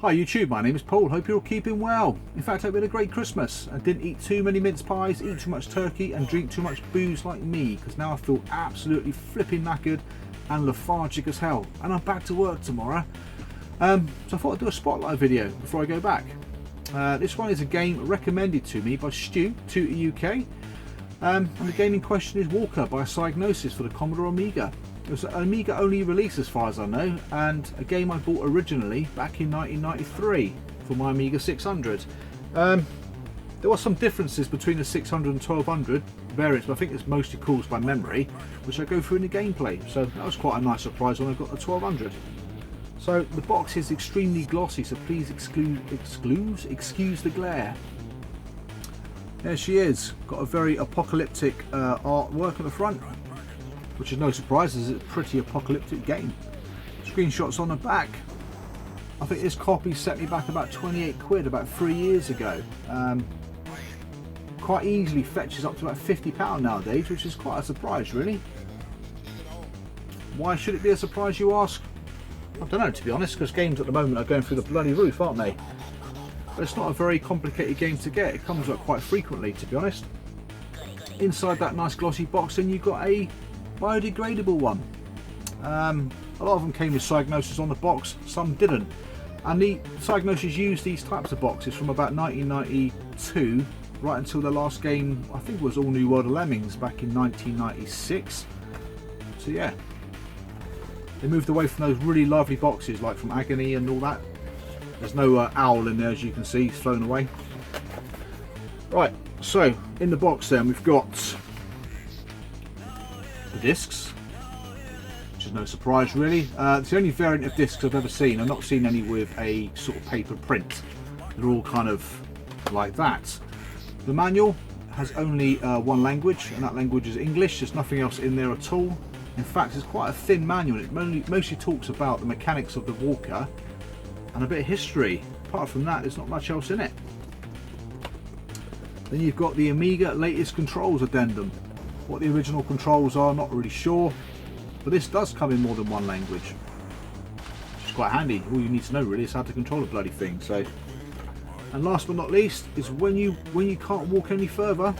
Hi YouTube, my name is Paul, hope you're all keeping well. In fact, I hope you had a great Christmas and didn't eat too many mince pies, eat too much turkey and drink too much booze like me, because now I feel absolutely flipping knackered and lethargic as hell, and I'm back to work tomorrow. So I thought I'd do a spotlight video before I go back. This one is a game recommended to me by Stu, Tutor UK, and the game in question is Walker by Psygnosis for the Commodore Amiga. It was an Amiga only release as far as I know, and a game I bought originally back in 1993 for my Amiga 600. There were some differences between the 600 and 1200 variants, but I think it's mostly caused by memory, which I go through in the gameplay, so that was quite a nice surprise when I got the 1200. So the box is extremely glossy, so please excuse the glare. There she is, got a very apocalyptic artwork at the front, which is no surprise as it's a pretty apocalyptic game. Screenshots on the back. I think this copy set me back about 28 quid about 3 years ago. Quite easily fetches up to about £50 nowadays, which is quite a surprise really. Why should it be a surprise, you ask? I don't know, to be honest, because games at the moment are going through the bloody roof, aren't they? But it's not a very complicated game to get. It comes up quite frequently, to be honest. Inside that nice glossy box then you've got a biodegradable one. A lot of them came with Psygnosis on the box, some didn't, and the Psygnosis used these types of boxes from about 1992 right until the last game, I think it was All New World of Lemmings back in 1996. So yeah, they moved away from those really lovely boxes like from Agony and all that. There's no owl in there, as you can see, he's flown away. Right, so in the box then we've got the discs, which is no surprise really. It's the only variant of discs I've ever seen. I've not seen any with a sort of paper print. They're all kind of like that. The manual has only one language, and that language is English. There's nothing else in there at all. In fact, it's quite a thin manual. It mostly talks about the mechanics of the Walker and a bit of history. Apart from that, there's not much else in it. Then you've got the Amiga latest controls addendum. What the original controls are, not really sure, but this does come in more than one language, which is quite handy. All you need to know really is how to control a bloody thing. So, and last but not least is when you can't walk any further,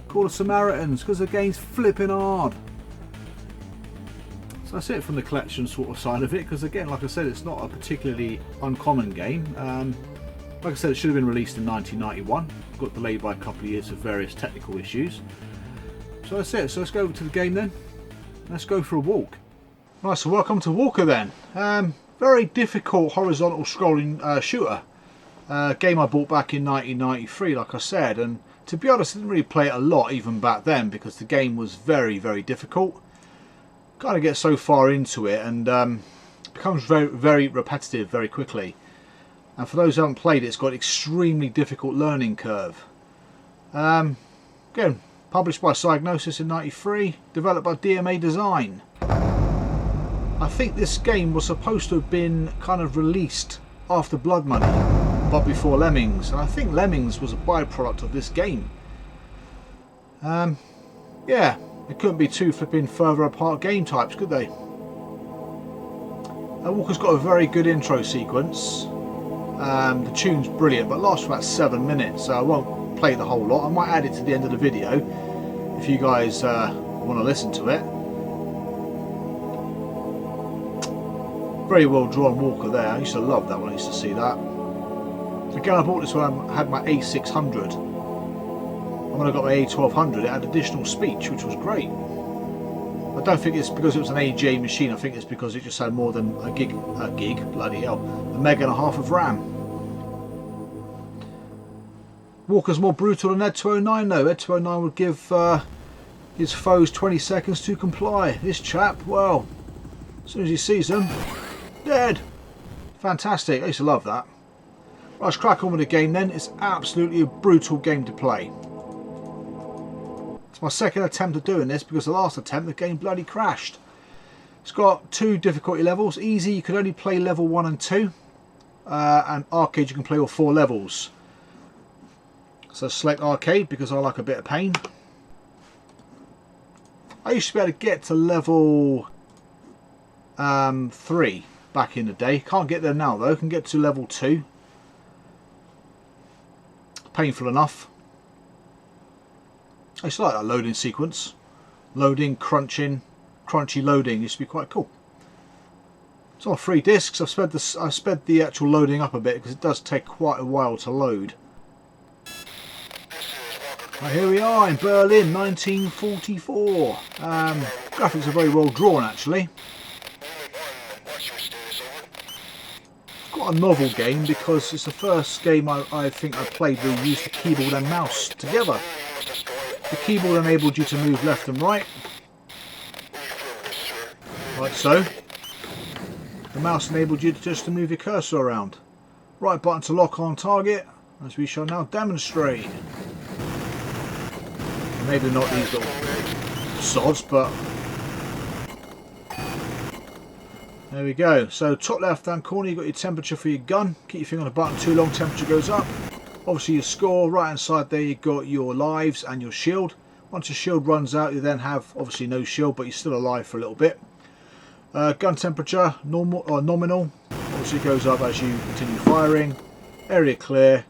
call the Samaritans, because the game's flipping hard. So that's it from the collection sort of side of it, because again, like I said, it's not a particularly uncommon game. Like I said, it should have been released in 1991, got delayed by a couple of years for various technical issues. So that's it, so let's go over to the game then. Let's go for a walk. Right, so welcome to Walker then. Very difficult horizontal scrolling shooter. Game I bought back in 1993, like I said, and to be honest I didn't really play it a lot even back then because the game was very, very difficult. Kind of get so far into it and becomes very, very repetitive very quickly. And for those who haven't played it, it's got an extremely difficult learning curve. Again, published by Psygnosis in '93, developed by DMA Design. I think this game was supposed to have been kind of released after Blood Money, but before Lemmings, and I think Lemmings was a byproduct of this game. Yeah, it couldn't be too flipping further apart game types, could they? Walker's got a very good intro sequence. The tune's brilliant, but lasts for about 7 minutes, so I won't play the whole lot. I might add it to the end of the video if you guys want to listen to it. Very well drawn Walker there. I used to love that one. I used to see that. Again, I bought this when I had my A600, and when I got my A1200 it had additional speech, which was great. I don't think it's because it was an AJ machine. I think it's because it just had more than a gig, bloody hell, a meg and a half of RAM. Walker's more brutal than Ed 209 though. Ed 209 would give his foes 20 seconds to comply. This chap, well, as soon as he sees them, dead. Fantastic, I used to love that. Right, let's crack on with the game then. It's absolutely a brutal game to play. It's my second attempt at doing this because the last attempt the game bloody crashed. It's got 2 difficulty levels. Easy, you can only play level 1 and 2, and arcade you can play all 4 levels. So select arcade because I like a bit of pain. I used to be able to get to level 3, back in the day. Can't get there now though. Can get to level 2. Painful enough. I used to like that loading sequence. Loading, crunching, crunchy loading used to be quite cool. It's on 3 discs. I've sped the actual loading up a bit because it does take quite a while to load. Right, here we are in Berlin, 1944. Graphics are very well drawn actually. It's quite a novel game because it's the first game I think I played where you used the keyboard and mouse together. The keyboard enabled you to move left and right, like so. The mouse enabled you to move your cursor around. Right button to lock on target, as we shall now demonstrate. Maybe not these little sods, but there we go. So top left hand corner, you've got your temperature for your gun. Keep your finger on the button too long, temperature goes up. Obviously your score. Right hand side there you've got your lives and your shield. Once your shield runs out, you then have obviously no shield, but you're still alive for a little bit. Gun temperature, normal or nominal. Obviously it goes up as you continue firing. Area clear.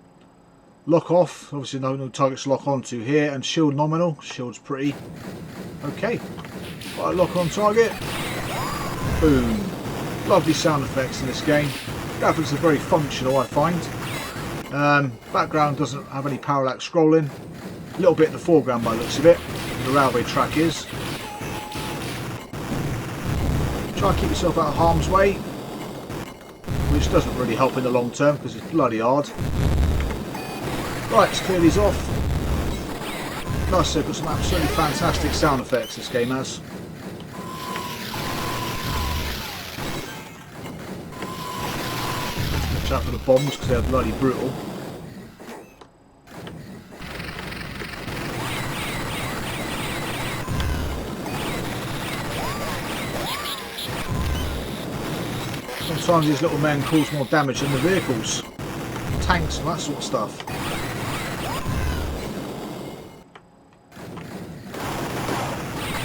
Lock off, obviously no targets to lock onto here, and shield nominal. Shield's pretty okay. Right, lock on target. Boom. Lovely sound effects in this game. Graphics are very functional, I find. Background doesn't have any parallax scrolling. A little bit in the foreground by the looks of it. The railway track is. Try and keep yourself out of harm's way, which doesn't really help in the long term because it's bloody hard. Right, let's clear these off. Like I said, got some absolutely fantastic sound effects this game has. Watch out for the bombs because they're bloody brutal. Sometimes these little men cause more damage than the vehicles. Tanks and that sort of stuff.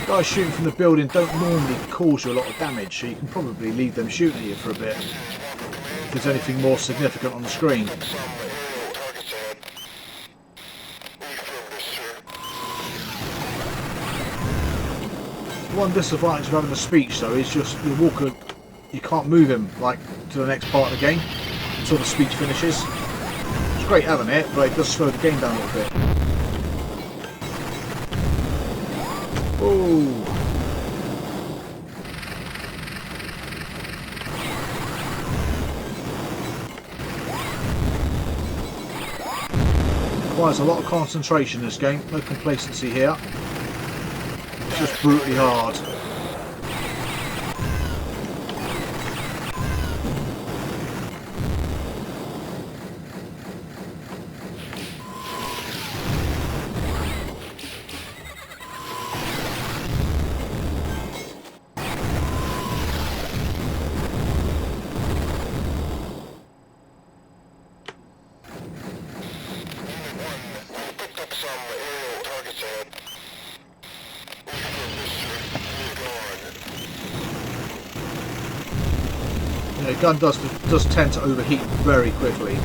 Guys shooting from the building don't normally cause you a lot of damage, so you can probably leave them shooting at you for a bit if there's anything more significant on the screen. One disadvantage of having a speech though is just your walker, you can't move him like to the next part of the game until the speech finishes. It's great having it, but it does slow the game down a little bit. Oh. Requires a lot of concentration in this game, no complacency here. It's just brutally hard. The gun does tend to overheat very quickly.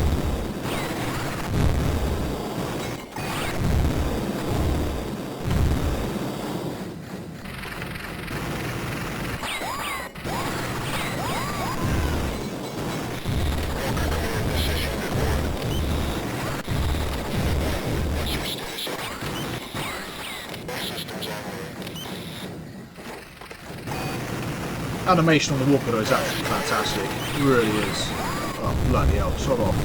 Animation on the walker though is absolutely fantastic. It really is. Oh bloody hell, sod off.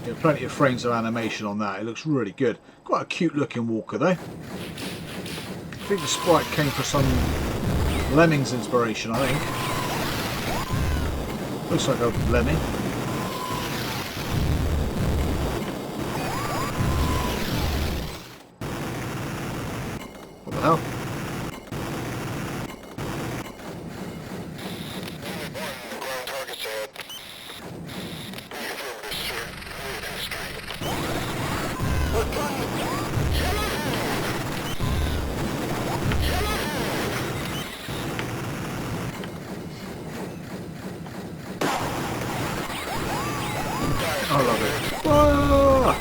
Yeah, plenty of frames of animation on that. It looks really good. Quite a cute looking walker though. I think the sprite came from some Lemmings inspiration, I think. Looks like a lemming. What the hell? I love it. Whoa!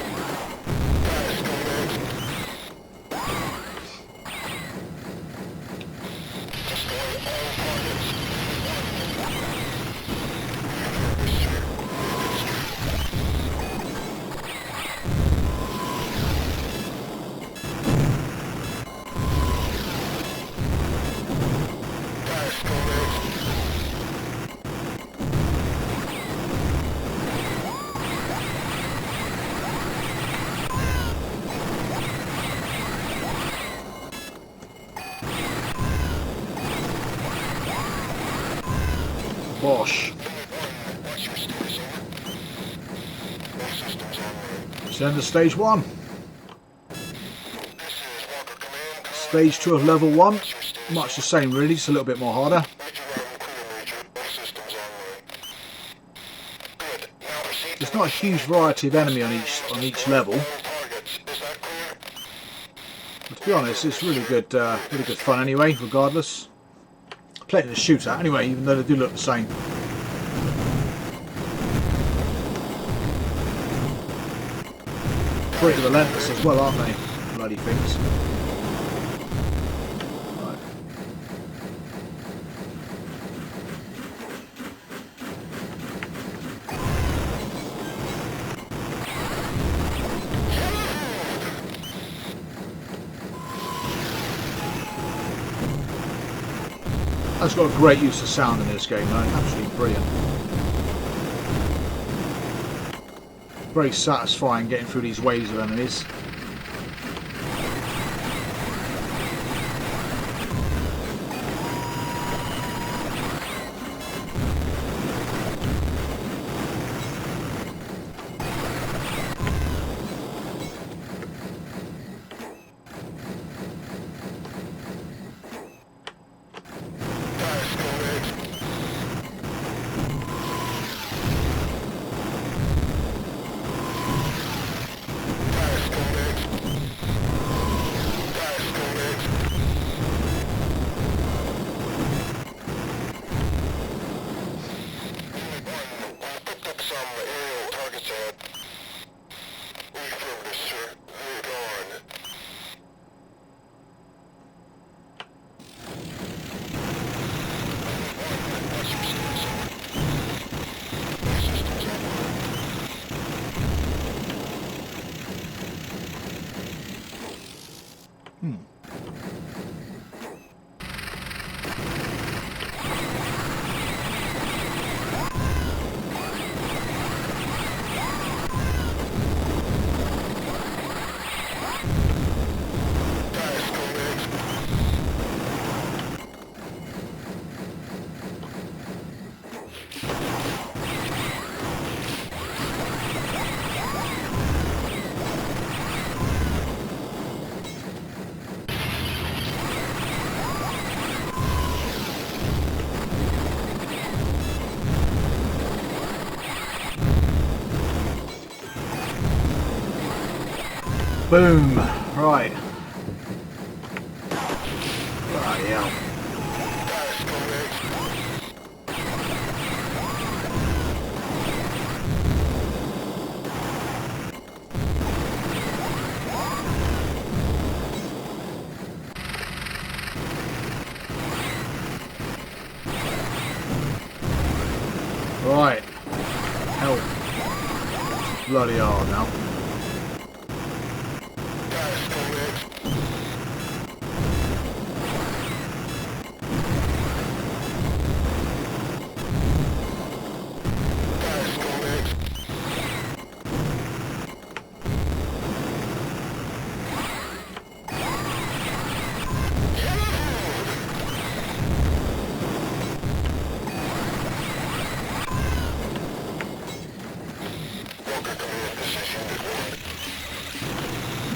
Bosh. It's the end of stage 1. Stage 2 of level 1. Much the same really, just a little bit more harder. There's not a huge variety of enemy on each level. But to be honest, it's really good fun anyway, regardless. Plenty to shoot at anyway, even though they do look the same. Pretty relentless as well, aren't they? Bloody things. Right. That's got a great use of sound in this game, though. Absolutely brilliant. Very satisfying getting through these waves of enemies. Boom! Right. Bloody hell. Right. Help. Bloody hard now.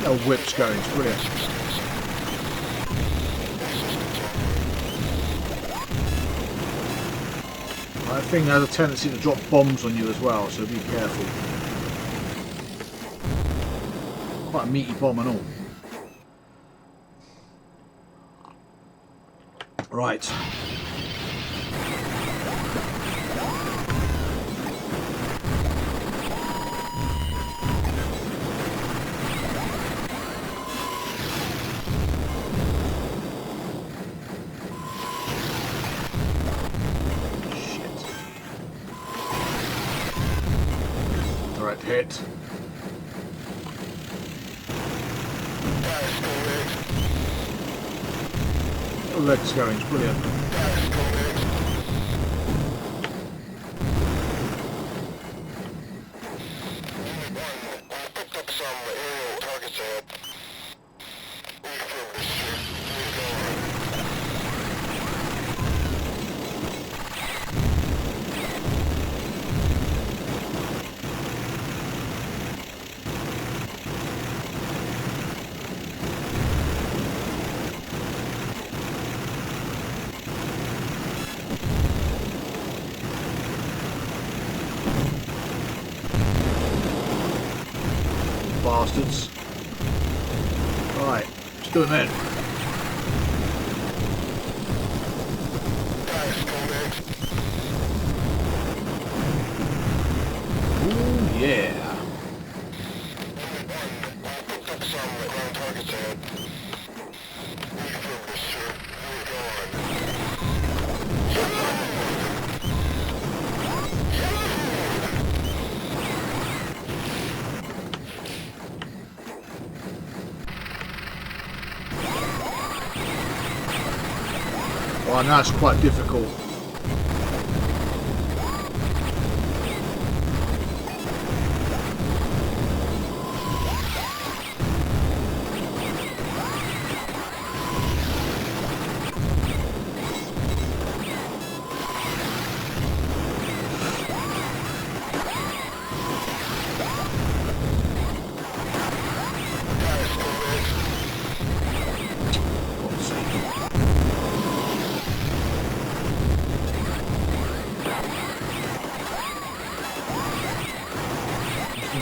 The whip's going, it's brilliant. That thing has a tendency to drop bombs on you as well, so be careful. Quite a meaty bomb and all. Right. correct hit. The legs going, it's brilliant. Bastards. Right, let's do it then. Ooh, yeah. Oh, now it's quite difficult.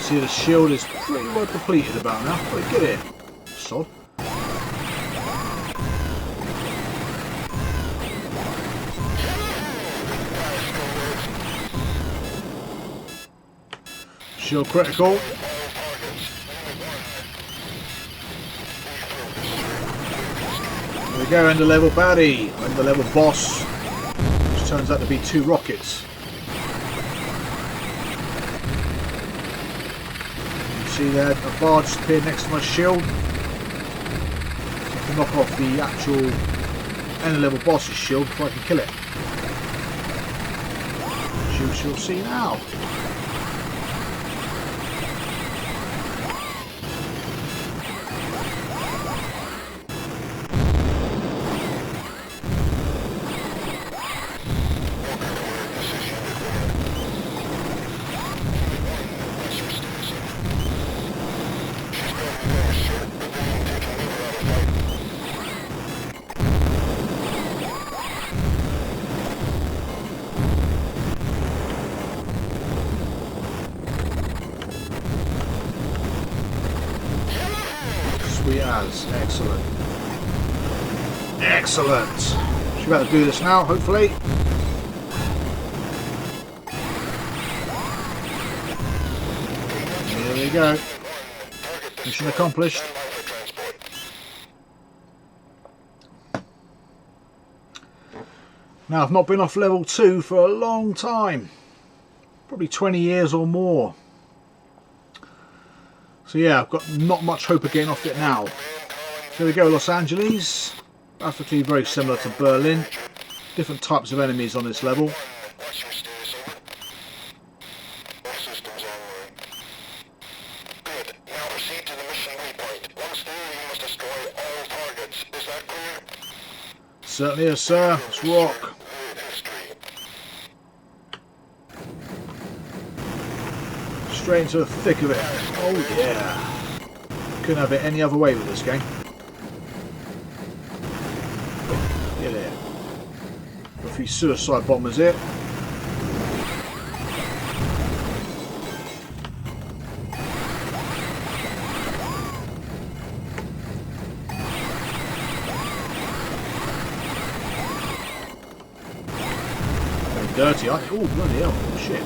See, the shield is pretty well depleted about now. But get it, sod. Shield critical. There we go, end of level baddie, end of level boss, which turns out to be 2 rockets. See there, a bar just appeared next to my shield. So I can knock off the actual end level boss's shield before I can kill it. We shall see now. Excellent. Excellent. Should be able to do this now, hopefully. There we go. Mission accomplished. Now, I've not been off level 2 for a long time. Probably 20 years or more. So yeah, I've got not much hope of getting off it now. Here we go, Los Angeles. Graphically very similar to Berlin. Different types of enemies on this level. Certainly is, sir. Let's rock. Straight into the thick of it. Oh yeah. Couldn't have it any other way with this game. Get it. A few suicide bombers here. Very dirty. Oh bloody hell! Oh, shit.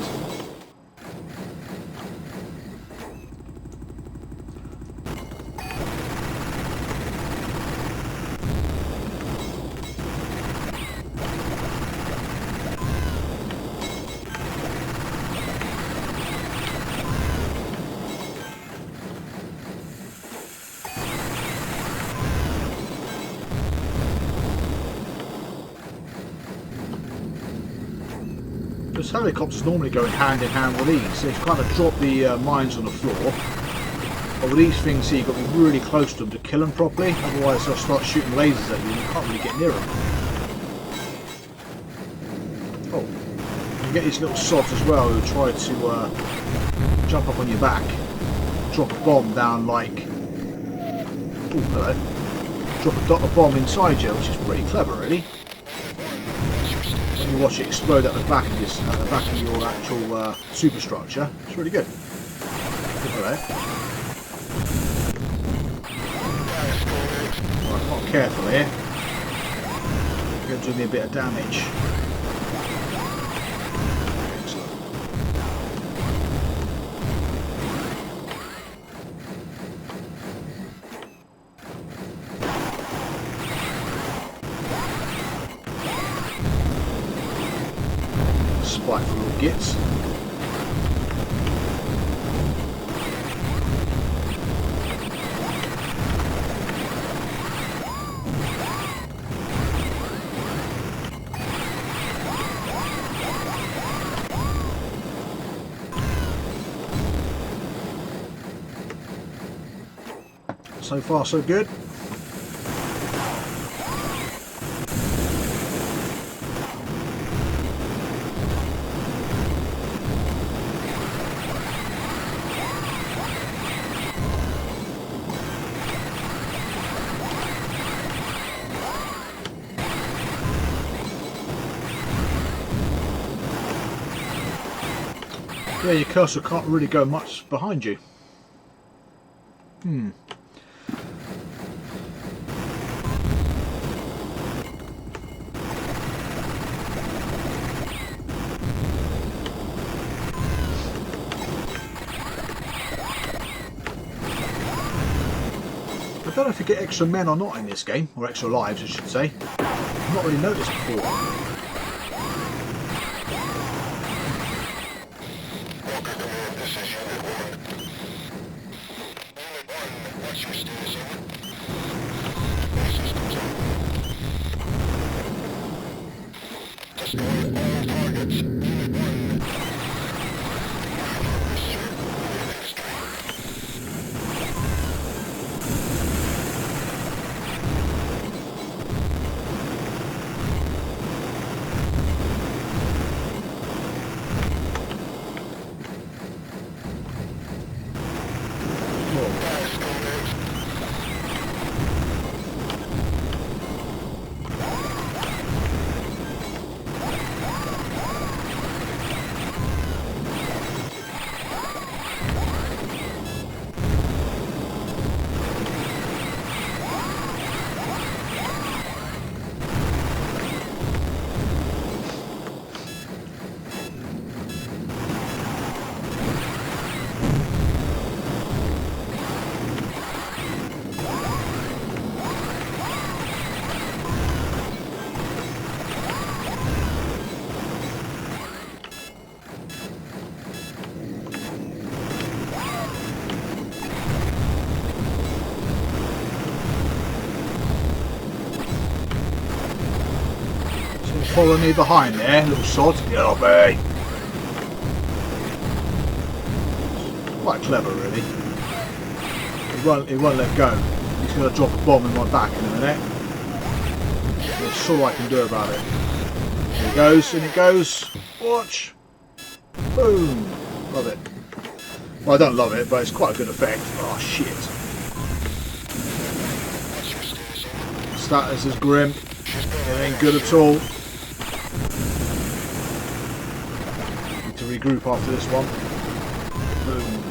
because helicopters normally go hand in hand with these. So you kind of drop the mines on the floor. But with these things here, you've got to be really close to them to kill them properly. Otherwise, they'll start shooting lasers at you and you can't really get near them. Oh, you get these little sods as well who try to jump up on your back, drop a bomb down like. Oh, hello. Drop a bomb inside you, which is pretty clever, really. When you watch it explode at the back of this, at the back of your actual superstructure, it's really good. Hello. Right, not careful here. You're going to do me a bit of damage. Spiteful little gits. So far, so good. Yeah, your cursor can't really go much behind you. I don't know if you get extra men or not in this game, or extra lives I should say. I've not really noticed before. Follow me behind there, little sod. Get off me! Quite clever, really. He won't let go. He's going to drop a bomb in my back in a minute. That's all I can do about it. Here it goes, in it goes. Watch! Boom! Love it. Well, I don't love it, but it's quite a good effect. Oh, shit. Status is grim. It ain't good at all. Need to regroup after this one. Boom.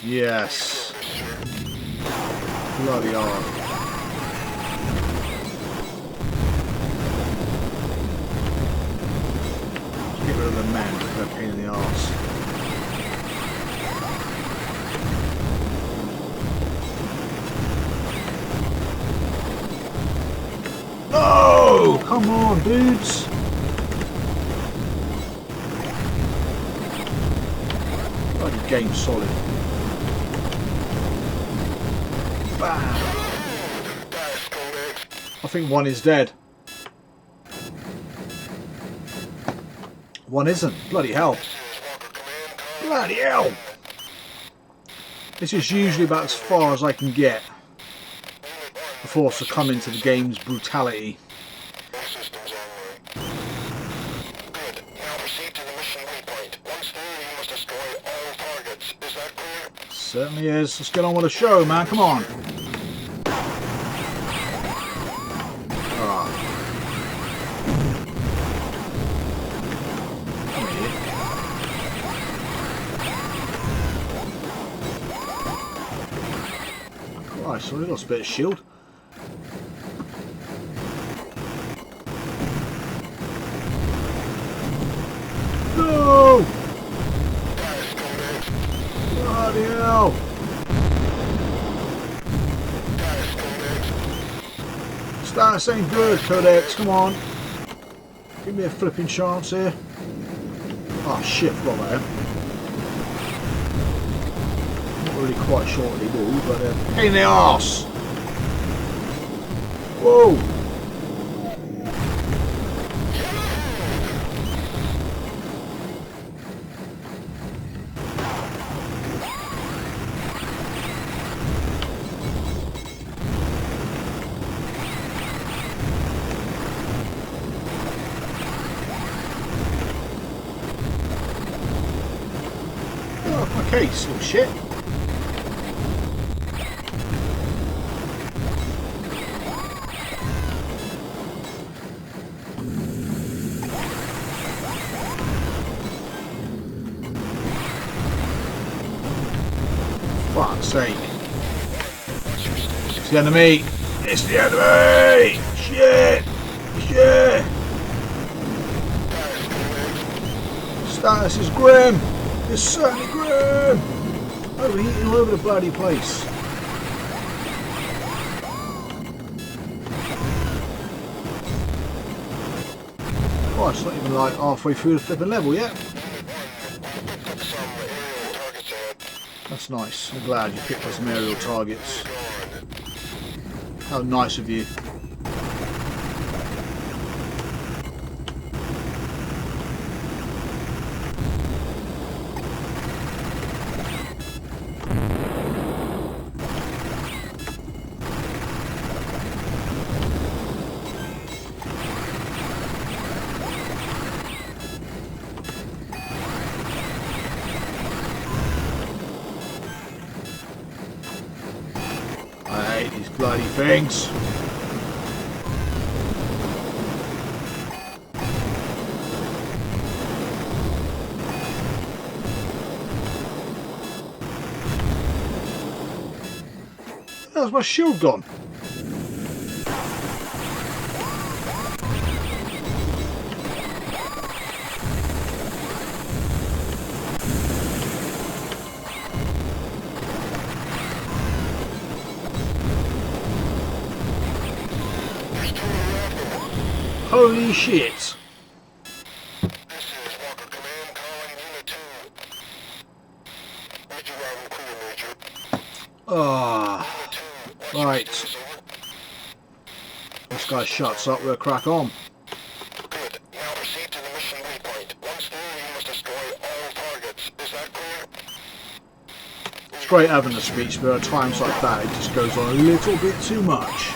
Yes. Bloody hard. Get rid of the men, they're a pain in the arse. Oh, come on, dudes. game's solid. Bam! I think one is dead. One isn't. Bloody hell. Bloody hell! This is usually about as far as I can get before succumbing to the game's brutality. Certainly is. Let's get on with the show, man. Come on. Alright. Come here. Christ, sorry, lost a bit of shield. No! Bloody hell! Status ain't good, Codex, come on. Give me a flipping chance here. Oh shit, forgot about him. Not really quite sure what they do, but pain in the arse! Whoa! Case, little shit. Fuck's sake. It's the enemy. It's the enemy. Shit. Shit. Status is grim. It's certainly grim! Overheating all over the bloody place. Oh, it's not even like halfway through the flipping level yet. That's nice. I'm glad you picked up some aerial targets. How nice of you. These bloody things. How's my shield gone? Holy shit! Ah, right. This guy shuts up, we'll crack on. Good. Now proceed to the mission waypoint. Once there, you must destroy all targets. Is that clear? It's great having a speech, but at times like that it just goes on a little bit too much.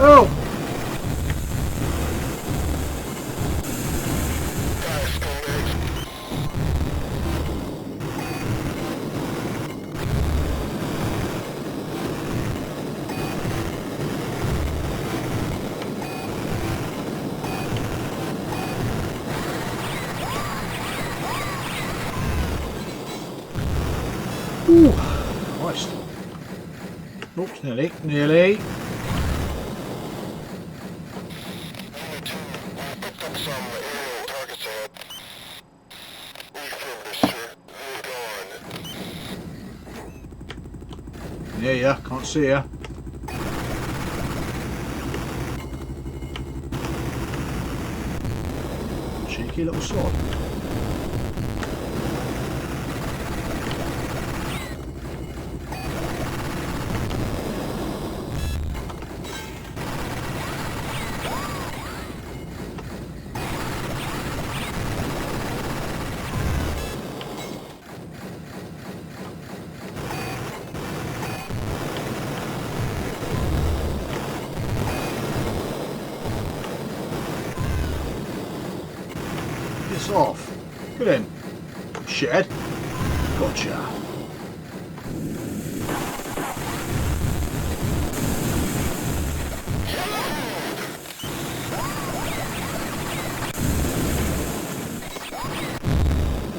Help! Ooh, Christ. Oops, nearly, nearly. Yeah, can't see ya. Cheeky little sod. Piss off. Get in. Shed. Gotcha.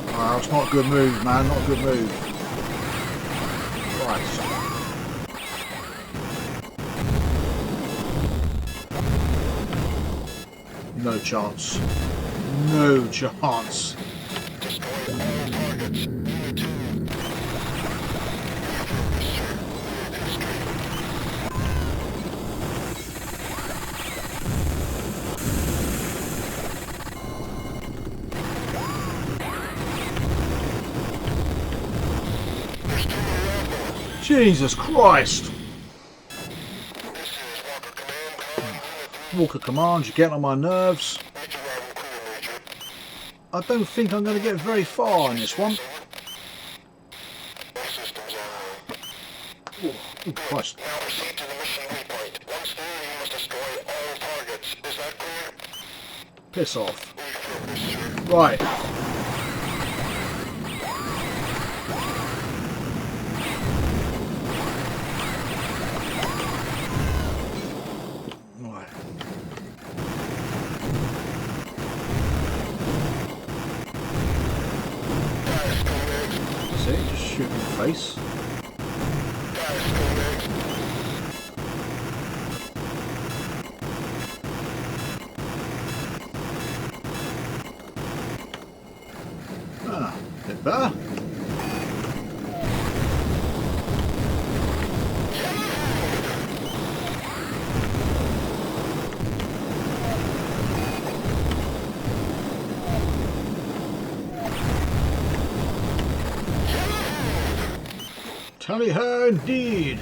Oh, it's not a good move, man. Not a good move. Christ. No chance. No chance. Jesus Christ! Walker Command, you're getting on my nerves. I don't think I'm going to get very far in this one. Oh, Christ. Now proceed to the mission waypoint. Once there, you must destroy all targets. Is that clear? Piss off. Right. Right. See, just shoot in the face. Ah, a bit better. Tally her indeed.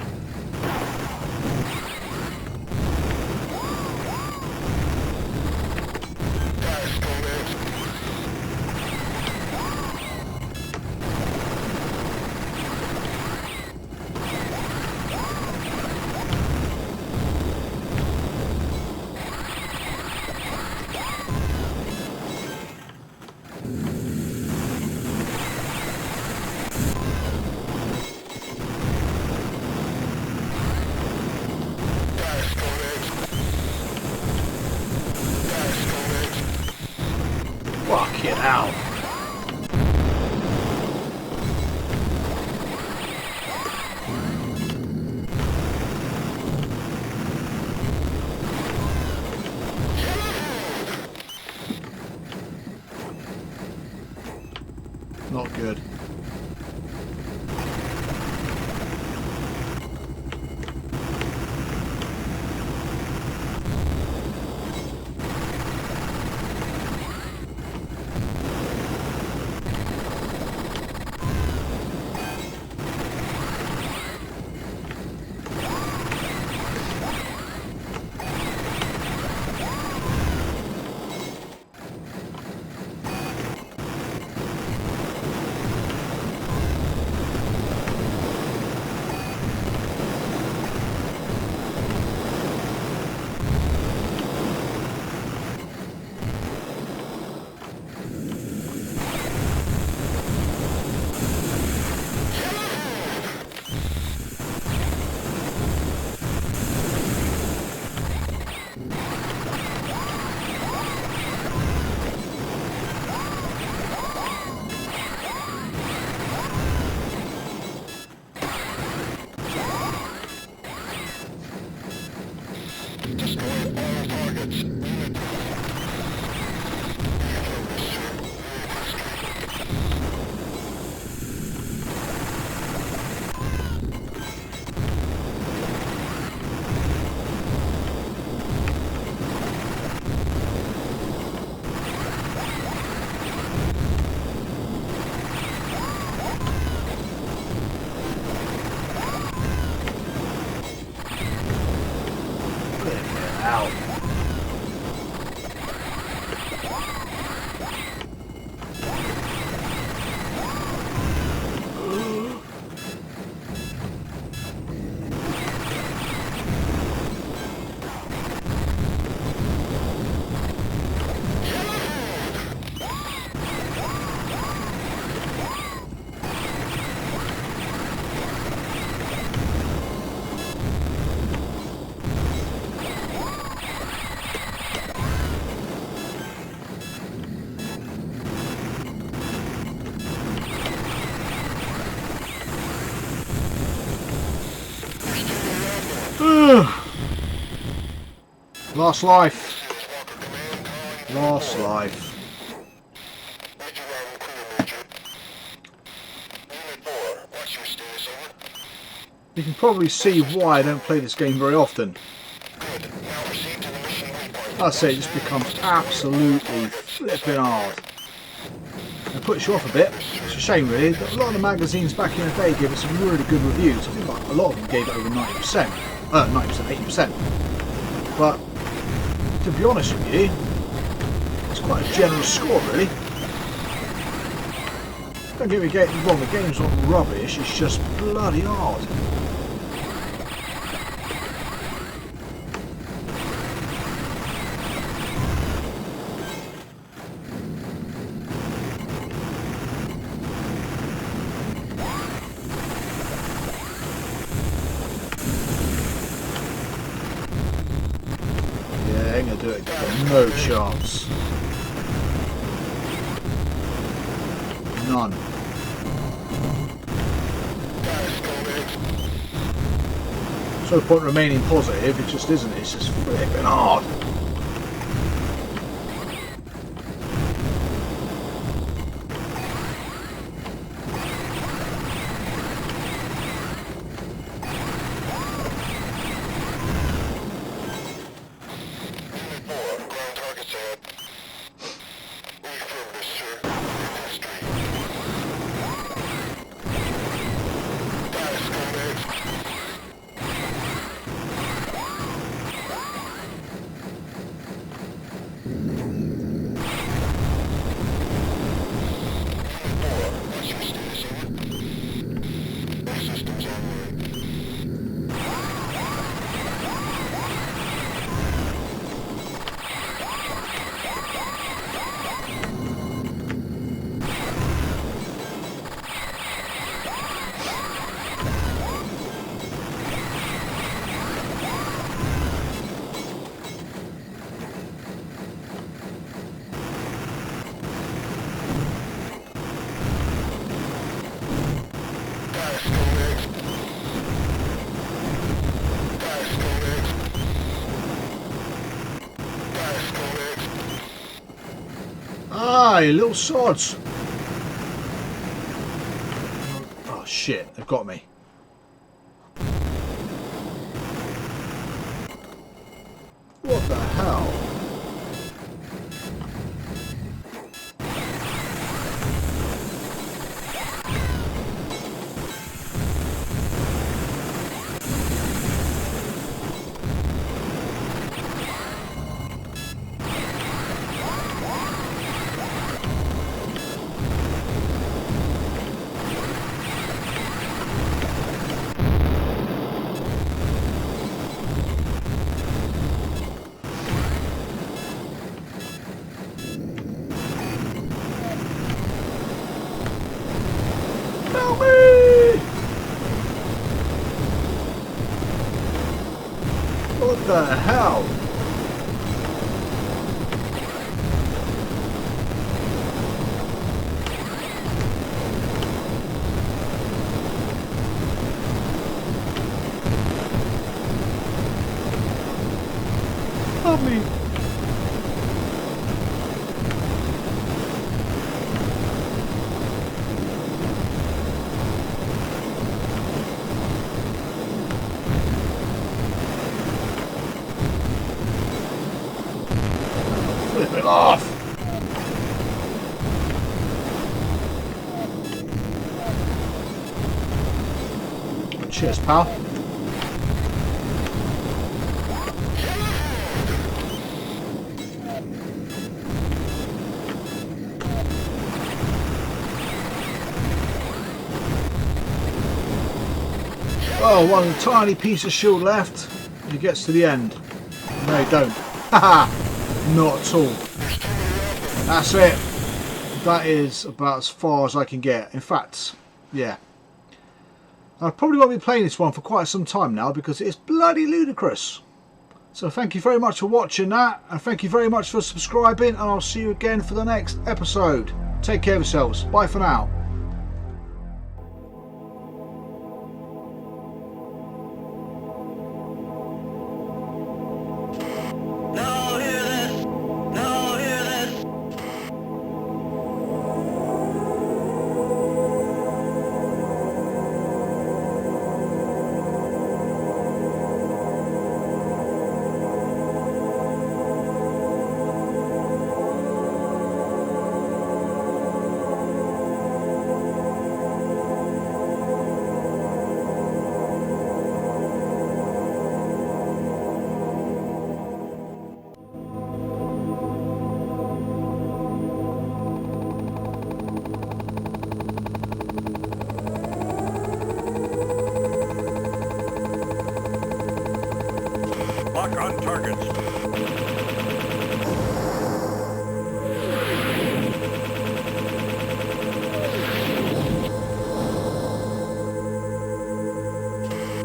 Fucking hell. Not good. Last life. Last life. You can probably see why I don't play this game very often. I'd say it just becomes absolutely flipping hard. It puts you off a bit. It's a shame really. A lot of the magazines back in the day gave it some really good reviews. I think like a lot of them gave it over 90%. 90%, 80%. But to be honest with you, it's quite a generous score really. Don't get me wrong, the game's not rubbish, it's just bloody hard. Do it. No chance. None. There's no point remaining positive, it just isn't, it's just flipping hard. Ah, you little sods. Oh shit, they've got me. What the hell? What the hell? Help me. Flip it off! Cheers, pal. Oh, one tiny piece of shield left. He gets to the end. No, he don't. Haha! Not at all. That's it. That is about as far as I can get. In fact, yeah. I probably won't be playing this one for quite some time now because it's bloody ludicrous. So thank you very much for watching that, and thank you very much for subscribing, and I'll see you again for the next episode. Take care of yourselves. Bye for now. Lock on targets.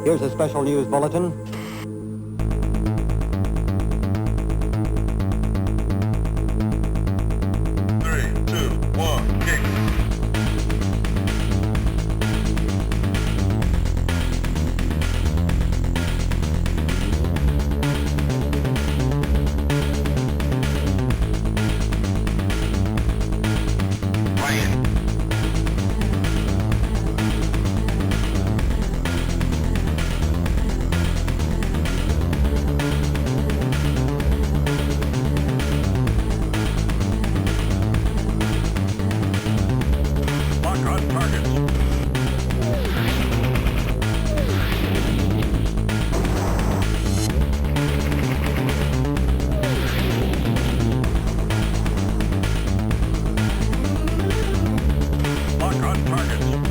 Here's a special news bulletin. Lock on targets.